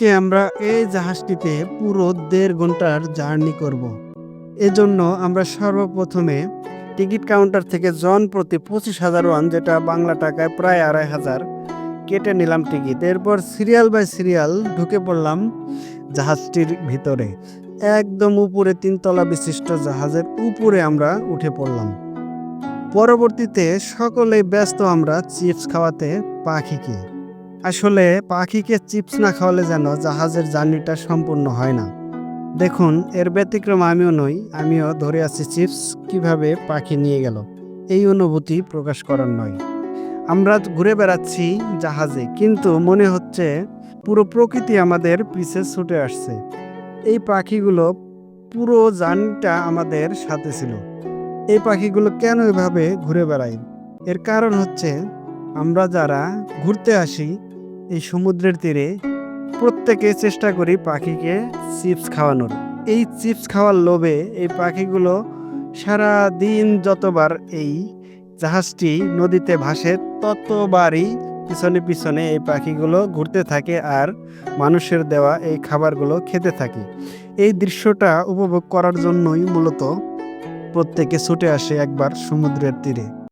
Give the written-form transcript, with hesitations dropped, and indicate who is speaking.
Speaker 1: আজকে আমরা এই জাহাজটিতে পুরো ১.৫ ঘন্টার জার্নি করব। এজন্য আমরা সর্বপ্রথমে টিকিট কাউন্টার থেকে জন প্রতি ২৫,০০০ ওয়ান, যেটা বাংলা টাকায় প্রায় ২,৫০০ কেটে নিলাম টিকিট। এরপর সিরিয়াল বাই সিরিয়াল ঢুকে পড়লাম জাহাজটির ভিতরে। একদম উপরে ৩ তলা বিশিষ্ট জাহাজের উপরে আমরা উঠে পড়লাম। পরবর্তীতে সকলেই ব্যস্ত আমরা চিপস খাওয়াতে পাখিকে। আসলে পাখিকে চিপস না খাওয়ালে যেন জাহাজের জার্নিটা সম্পূর্ণ হয় না। দেখুন, এর ব্যতিক্রম আমিও নই, আমিও ধরে আছি চিপস কিভাবে পাখি নিয়ে গেল। এই অনুভূতি প্রকাশ করার নয়। আমরা ঘুরে বেড়াচ্ছি জাহাজে, কিন্তু মনে হচ্ছে পুরো প্রকৃতি আমাদের পিছে ছুটে আসছে। এই পাখিগুলো পুরো জার্নিটা আমাদের সাথে ছিল। এই পাখিগুলো কেন এভাবে ঘুরে বেড়ায়? এর কারণ হচ্ছে আমরা যারা ঘুরতে আসি এই সমুদ্রের তীরে, প্রত্যেকে চেষ্টা করি পাখিকে চিপস খাওয়ানোর। এই চিপস খাওয়ার লোভে এই পাখিগুলো সারা দিন যতবার এই জাহাজটি নদীতে ভাসে ততবারই পিছনে পিছনে এই পাখিগুলো ঘুরতে থাকে আর মানুষের দেওয়া এই খাবারগুলো খেতে থাকে। এই দৃশ্যটা উপভোগ করার জন্যই মূলত প্রত্যেকে ছুটে আসে একবার সমুদ্রের তীরে।